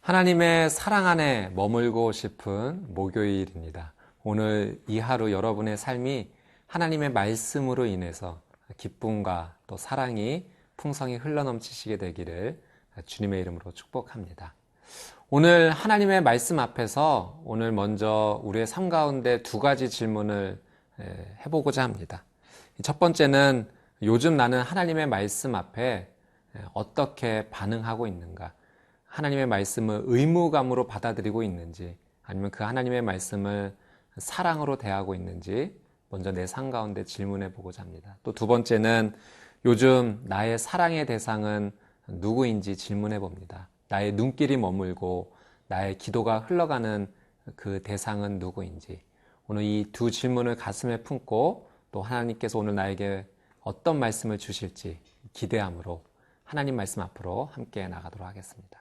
하나님의 사랑 안에 머물고 싶은 목요일입니다. 오늘 이 하루 여러분의 삶이 하나님의 말씀으로 인해서 기쁨과 또 사랑이 풍성히 흘러넘치시게 되기를 주님의 이름으로 축복합니다. 오늘 하나님의 말씀 앞에서 오늘 먼저 우리의 삶 가운데 두 가지 질문을 해보고자 합니다. 첫 번째는 요즘 나는 하나님의 말씀 앞에 어떻게 반응하고 있는가? 하나님의 말씀을 의무감으로 받아들이고 있는지, 아니면 그 하나님의 말씀을 사랑으로 대하고 있는지 먼저 내 삶 가운데 질문해 보고자 합니다. 또 두 번째는 요즘 나의 사랑의 대상은 누구인지 질문해 봅니다. 나의 눈길이 머물고 나의 기도가 흘러가는 그 대상은 누구인지, 오늘 이 두 질문을 가슴에 품고 또 하나님께서 오늘 나에게 어떤 말씀을 주실지 기대함으로 하나님 말씀 앞으로 함께 나가도록 하겠습니다.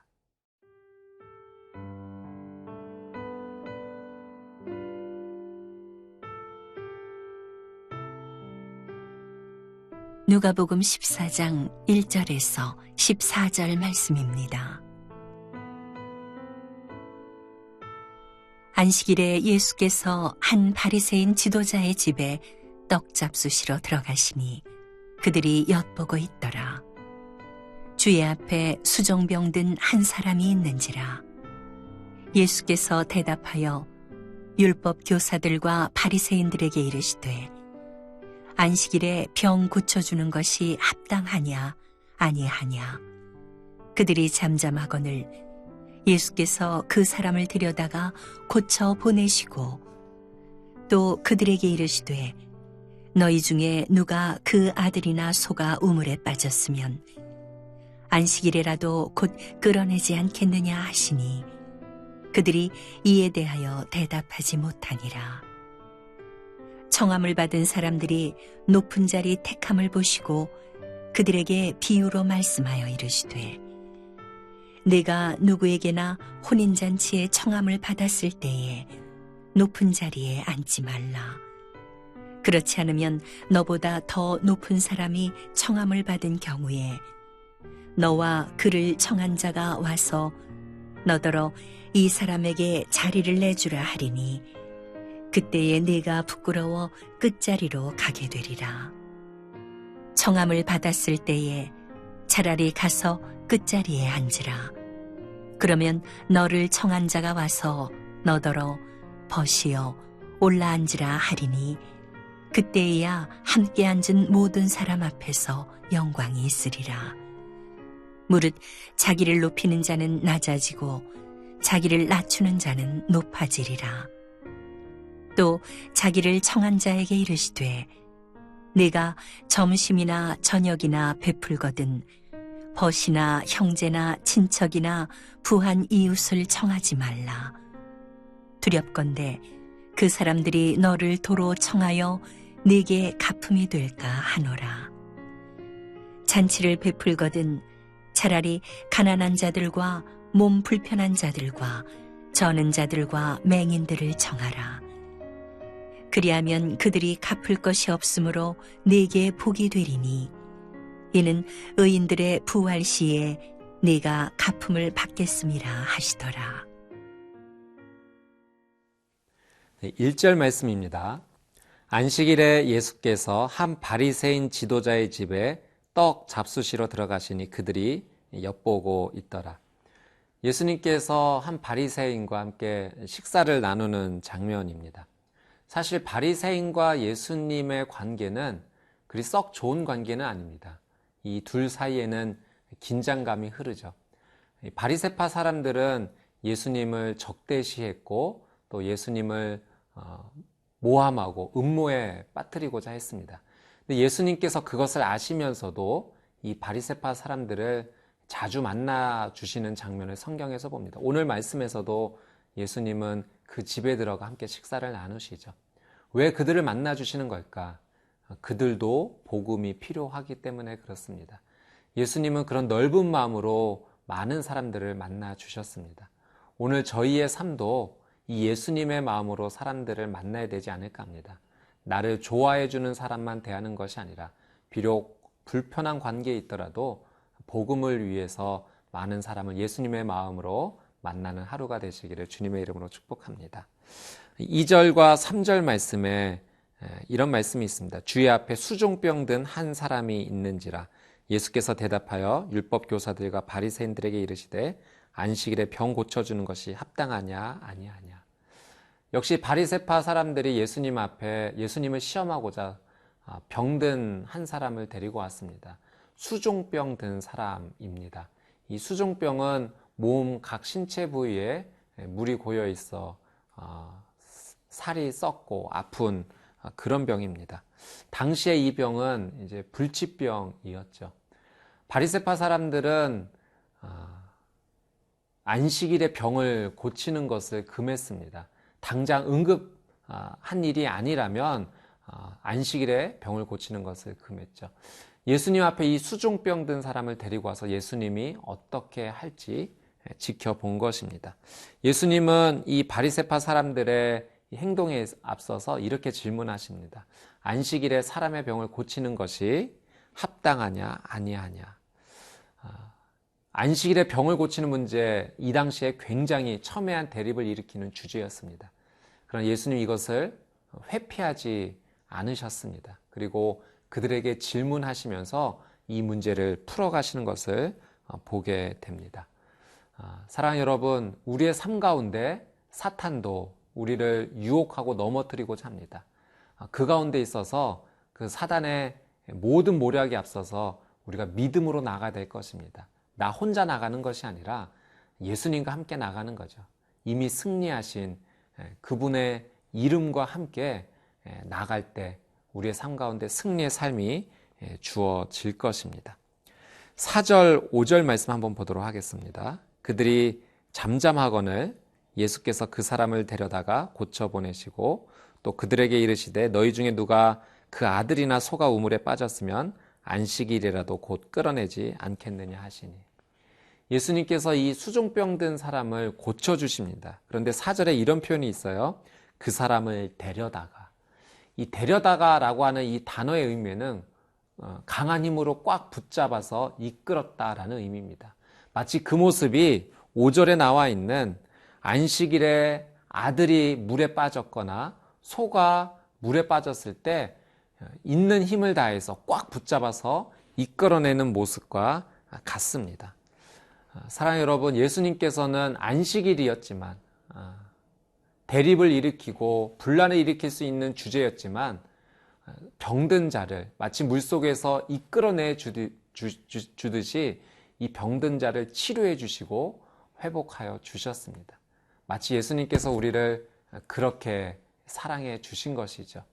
누가복음 14장 1절에서 14절 말씀입니다. 안식일에 예수께서 한 바리새인 지도자의 집에 떡 잡수시러 들어가시니 그들이 엿보고 있더라. 주의 앞에 수종병 든 한 사람이 있는지라. 예수께서 대답하여 율법 교사들과 바리새인들에게 이르시되 안식일에 병 고쳐주는 것이 합당하냐 아니하냐. 그들이 잠잠하거늘 예수께서 그 사람을 데려다가 고쳐 보내시고 또 그들에게 이르시되 너희 중에 누가 그 아들이나 소가 우물에 빠졌으면 안식일에라도 곧 끌어내지 않겠느냐 하시니 그들이 이에 대하여 대답하지 못하니라. 청함을 받은 사람들이 높은 자리 택함을 보시고 그들에게 비유로 말씀하여 이르시되 내가 누구에게나 혼인잔치에 청함을 받았을 때에 높은 자리에 앉지 말라. 그렇지 않으면 너보다 더 높은 사람이 청함을 받은 경우에 너와 그를 청한 자가 와서 너더러 이 사람에게 자리를 내주라 하리니 그때에 네가 부끄러워 끝자리로 가게 되리라. 청함을 받았을 때에 차라리 가서 끝자리에 앉으라. 그러면 너를 청한 자가 와서 너더러 벗이어 올라앉으라 하리니 그때에야 함께 앉은 모든 사람 앞에서 영광이 있으리라. 무릇 자기를 높이는 자는 낮아지고 자기를 낮추는 자는 높아지리라. 또 자기를 청한 자에게 이르시되 네가 점심이나 저녁이나 베풀거든 벗이나 형제나 친척이나 부한 이웃을 청하지 말라. 두렵건대 그 사람들이 너를 도로 청하여 네게 갚음이 될까 하노라. 잔치를 베풀거든 차라리 가난한 자들과 몸 불편한 자들과 저는 자들과 맹인들을 청하라. 그리하면 그들이 갚을 것이 없으므로 네게 복이 되리니 이는 의인들의 부활 시에 네가 갚음을 받겠음이라 하시더라. 1절 말씀입니다. 안식일에 예수께서 한 바리새인 지도자의 집에 떡 잡수시러 들어가시니 그들이 엿보고 있더라. 예수님께서 한 바리새인과 함께 식사를 나누는 장면입니다. 사실 바리새인과 예수님의 관계는 그리 썩 좋은 관계는 아닙니다. 이 둘 사이에는 긴장감이 흐르죠. 바리새파 사람들은 예수님을 적대시했고 또 예수님을 모함하고 음모에 빠뜨리고자 했습니다. 근데 예수님께서 그것을 아시면서도 이 바리새파 사람들을 자주 만나 주시는 장면을 성경에서 봅니다. 오늘 말씀에서도 예수님은 그 집에 들어가 함께 식사를 나누시죠. 왜 그들을 만나 주시는 걸까? 그들도 복음이 필요하기 때문에 그렇습니다. 예수님은 그런 넓은 마음으로 많은 사람들을 만나 주셨습니다. 오늘 저희의 삶도 이 예수님의 마음으로 사람들을 만나야 되지 않을까 합니다. 나를 좋아해 주는 사람만 대하는 것이 아니라 비록 불편한 관계에 있더라도 복음을 위해서 많은 사람을 예수님의 마음으로 만나는 하루가 되시기를 주님의 이름으로 축복합니다. 2절과 3절 말씀에 이런 말씀이 있습니다. 주의 앞에 수종병 든 한 사람이 있는지라. 예수께서 대답하여 율법 교사들과 바리새인들에게 이르시되 안식일에 병 고쳐주는 것이 합당하냐 아니하냐. 역시 바리새파 사람들이 예수님 앞에 예수님을 시험하고자 병든 한 사람을 데리고 왔습니다. 수종병 든 사람입니다. 이 수종병은 몸 각 신체 부위에 물이 고여 있어 살이 썩고 아픈 그런 병입니다. 당시에 이 병은 이제 불치병이었죠. 바리새파 사람들은 안식일에 병을 고치는 것을 금했습니다. 당장 응급한 일이 아니라면 안식일에 병을 고치는 것을 금했죠. 예수님 앞에 이 수종병 든 사람을 데리고 와서 예수님이 어떻게 할지 지켜본 것입니다. 예수님은 이 바리새파 사람들의 행동에 앞서서 이렇게 질문하십니다. 안식일에 사람의 병을 고치는 것이 합당하냐 아니하냐. 안식일에 병을 고치는 문제, 이 당시에 굉장히 첨예한 대립을 일으키는 주제였습니다. 그러나 예수님 이것을 회피하지 않으셨습니다. 그리고 그들에게 질문하시면서 이 문제를 풀어가시는 것을 보게 됩니다. 사랑하는 여러분, 우리의 삶 가운데 사탄도 우리를 유혹하고 넘어뜨리고자 합니다. 그 가운데 있어서 그 사단의 모든 모략에 앞서서 우리가 믿음으로 나가야 될 것입니다. 나 혼자 나가는 것이 아니라 예수님과 함께 나가는 거죠. 이미 승리하신 그분의 이름과 함께 나갈 때 우리의 삶 가운데 승리의 삶이 주어질 것입니다. 4절, 5절 말씀 한번 보도록 하겠습니다. 그들이 잠잠하거늘 예수께서 그 사람을 데려다가 고쳐보내시고 또 그들에게 이르시되 너희 중에 누가 그 아들이나 소가 우물에 빠졌으면 안식일이라도 곧 끌어내지 않겠느냐 하시니. 예수님께서 이 수종병 든 사람을 고쳐주십니다. 그런데 4절에 이런 표현이 있어요. 그 사람을 데려다가. 이 데려다가라고 하는 이 단어의 의미는 강한 힘으로 꽉 붙잡아서 이끌었다라는 의미입니다. 마치 그 모습이 5절에 나와 있는 안식일에 아들이 물에 빠졌거나 소가 물에 빠졌을 때 있는 힘을 다해서 꽉 붙잡아서 이끌어내는 모습과 같습니다. 사랑하는 여러분, 예수님께서는 안식일이었지만 대립을 일으키고 분란을 일으킬 수 있는 주제였지만 병든 자를 마치 물속에서 이끌어내 주듯이 이 병든 자를 치료해 주시고 회복하여 주셨습니다. 마치 예수님께서 우리를 그렇게 사랑해 주신 것이죠.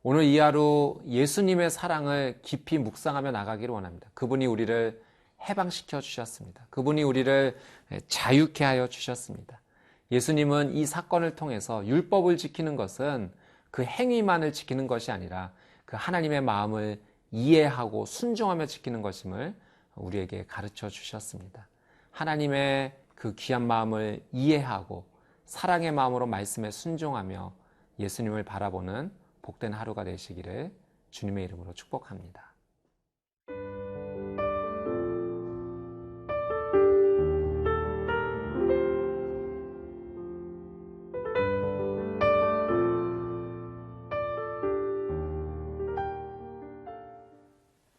오늘 이 하루 예수님의 사랑을 깊이 묵상하며 나가기를 원합니다. 그분이 우리를 해방시켜 주셨습니다. 그분이 우리를 자유케 하여 주셨습니다. 예수님은 이 사건을 통해서 율법을 지키는 것은 그 행위만을 지키는 것이 아니라 그 하나님의 마음을 이해하고 순종하며 지키는 것임을 우리에게 가르쳐 주셨습니다. 하나님의 그 귀한 마음을 이해하고 사랑의 마음으로 말씀에 순종하며 예수님을 바라보는 복된 하루가 되시기를 주님의 이름으로 축복합니다.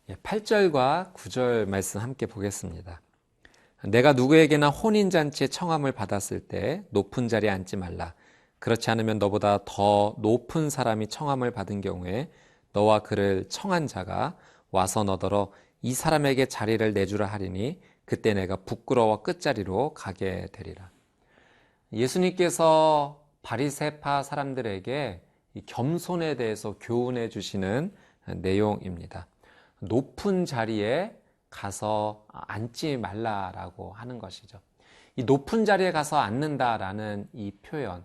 예, 8절과 9절 말씀 함께 보겠습니다. 내가 누구에게나 혼인잔치에 청함을 받았을 때 높은 자리에 앉지 말라. 그렇지 않으면 너보다 더 높은 사람이 청함을 받은 경우에 너와 그를 청한 자가 와서 너더러 이 사람에게 자리를 내주라 하리니 그때 내가 부끄러워 끝자리로 가게 되리라. 예수님께서 바리새파 사람들에게 이 겸손에 대해서 교훈해 주시는 내용입니다. 높은 자리에 가서 앉지 말라라고 하는 것이죠. 이 높은 자리에 가서 앉는다라는 이 표현,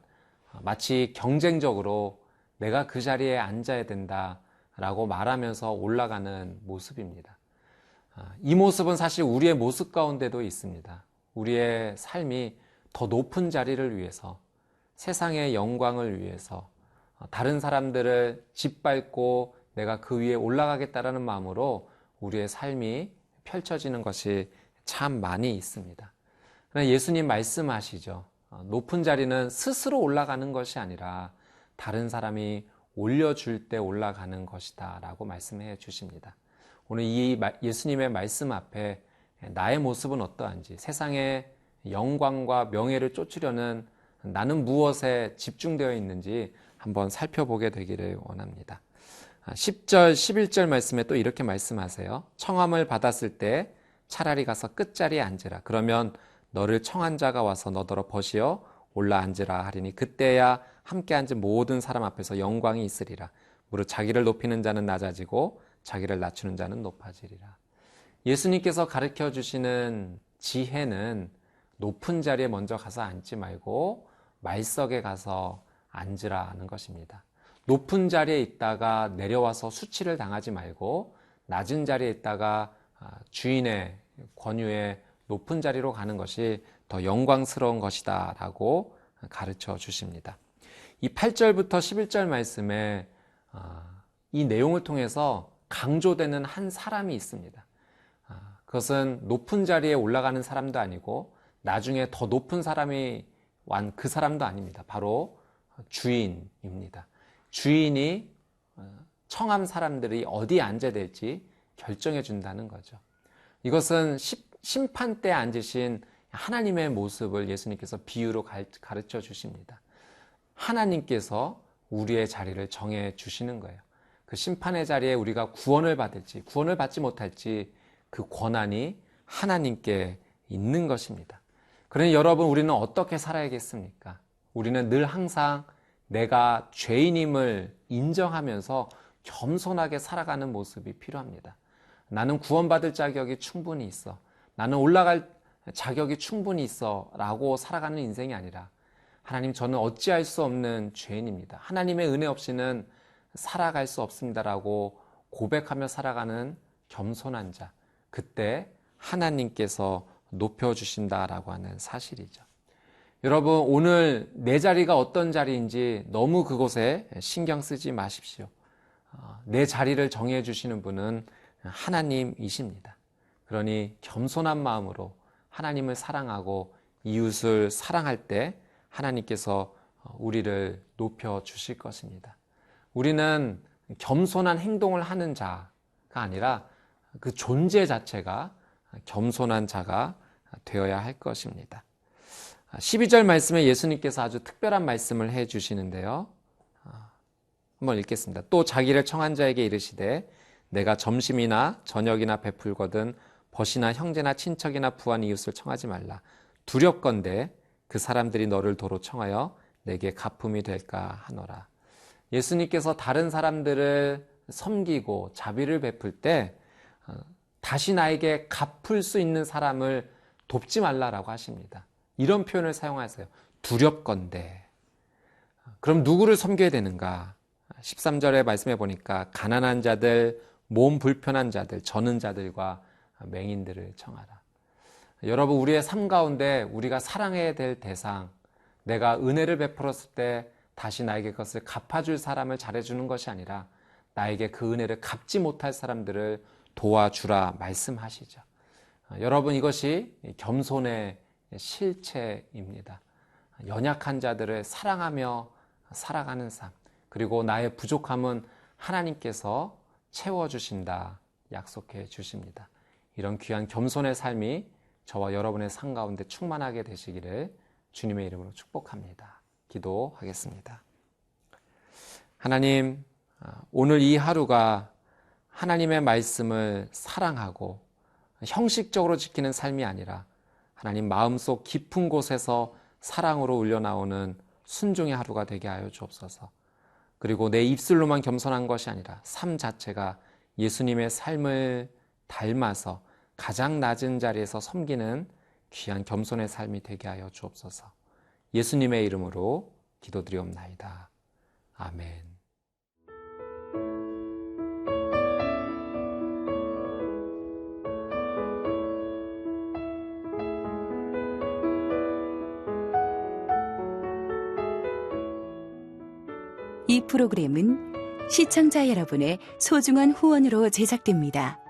마치 경쟁적으로 내가 그 자리에 앉아야 된다라고 말하면서 올라가는 모습입니다. 이 모습은 사실 우리의 모습 가운데도 있습니다. 우리의 삶이 더 높은 자리를 위해서, 세상의 영광을 위해서, 다른 사람들을 짓밟고 내가 그 위에 올라가겠다라는 마음으로 우리의 삶이 펼쳐지는 것이 참 많이 있습니다. 그러나 예수님 말씀하시죠. 높은 자리는 스스로 올라가는 것이 아니라 다른 사람이 올려줄 때 올라가는 것이다 라고 말씀해 주십니다. 오늘 이 예수님의 말씀 앞에 나의 모습은 어떠한지, 세상의 영광과 명예를 쫓으려는 나는 무엇에 집중되어 있는지 한번 살펴보게 되기를 원합니다. 10절, 11절 말씀에 또 이렇게 말씀하세요. 청함을 받았을 때 차라리 가서 끝자리에 앉으라. 그러면 너를 청한 자가 와서 너더러 버시어 올라 앉으라 하리니 그때야 함께 앉은 모든 사람 앞에서 영광이 있으리라. 무릇 자기를 높이는 자는 낮아지고 자기를 낮추는 자는 높아지리라. 예수님께서 가르쳐 주시는 지혜는 높은 자리에 먼저 가서 앉지 말고 말석에 가서 앉으라는 것입니다. 높은 자리에 있다가 내려와서 수치를 당하지 말고 낮은 자리에 있다가 주인의 권유에 높은 자리로 가는 것이 더 영광스러운 것이다 라고 가르쳐 주십니다. 이 8절부터 11절 말씀에 이 내용을 통해서 강조되는 한 사람이 있습니다. 그것은 높은 자리에 올라가는 사람도 아니고 나중에 더 높은 사람이 완 그 사람도 아닙니다. 바로 주인입니다. 주인이 청한 사람들이 어디에 앉아야 될지 결정해 준다는 거죠. 이것은 심판대에 앉으신 하나님의 모습을 예수님께서 비유로 가르쳐 주십니다. 하나님께서 우리의 자리를 정해 주시는 거예요. 그 심판의 자리에 우리가 구원을 받을지 구원을 받지 못할지 그 권한이 하나님께 있는 것입니다. 그러니 여러분, 우리는 어떻게 살아야겠습니까? 우리는 늘 항상 내가 죄인임을 인정하면서 겸손하게 살아가는 모습이 필요합니다. 나는 구원받을 자격이 충분히 있어. 나는 올라갈 자격이 충분히 있어 라고 살아가는 인생이 아니라 하나님, 저는 어찌할 수 없는 죄인입니다. 하나님의 은혜 없이는 살아갈 수 없습니다 라고 고백하며 살아가는 겸손한 자, 그때 하나님께서 높여주신다라고 하는 사실이죠. 여러분, 오늘 내 자리가 어떤 자리인지 너무 그곳에 신경 쓰지 마십시오. 내 자리를 정해 주시는 분은 하나님이십니다. 그러니 겸손한 마음으로 하나님을 사랑하고 이웃을 사랑할 때 하나님께서 우리를 높여 주실 것입니다. 우리는 겸손한 행동을 하는 자가 아니라 그 존재 자체가 겸손한 자가 되어야 할 것입니다. 12절 말씀에 예수님께서 아주 특별한 말씀을 해 주시는데요. 한번 읽겠습니다. 또 자기를 청한 자에게 이르시되 내가 점심이나 저녁이나 베풀거든 벗이나 형제나 친척이나 부한 이웃을 청하지 말라. 두렵건대 그 사람들이 너를 도로 청하여 내게 갚음이 될까 하노라. 예수님께서 다른 사람들을 섬기고 자비를 베풀 때 다시 나에게 갚을 수 있는 사람을 돕지 말라라고 하십니다. 이런 표현을 사용하세요. 두렵건대. 그럼 누구를 섬겨야 되는가? 13절의 말씀해 보니까 가난한 자들, 몸 불편한 자들, 저는 자들과 맹인들을 청하라. 여러분, 우리의 삶 가운데 우리가 사랑해야 될 대상, 내가 은혜를 베풀었을 때 다시 나에게 그것을 갚아줄 사람을 잘해주는 것이 아니라 나에게 그 은혜를 갚지 못할 사람들을 도와주라 말씀하시죠. 여러분, 이것이 겸손의 실체입니다. 연약한 자들을 사랑하며 살아가는 삶, 그리고 나의 부족함은 하나님께서 채워주신다 약속해 주십니다. 이런 귀한 겸손의 삶이 저와 여러분의 삶 가운데 충만하게 되시기를 주님의 이름으로 축복합니다. 기도하겠습니다. 하나님, 오늘 이 하루가 하나님의 말씀을 사랑하고 형식적으로 지키는 삶이 아니라 하나님 마음속 깊은 곳에서 사랑으로 울려나오는 순종의 하루가 되게 하여 주옵소서. 그리고 내 입술로만 겸손한 것이 아니라 삶 자체가 예수님의 삶을 닮아서 가장 낮은 자리에서 섬기는 귀한 겸손의 삶이 되게 하여 주옵소서. 예수님의 이름으로 기도드리옵나이다. 아멘. 이 프로그램은 시청자 여러분의 소중한 후원으로 제작됩니다.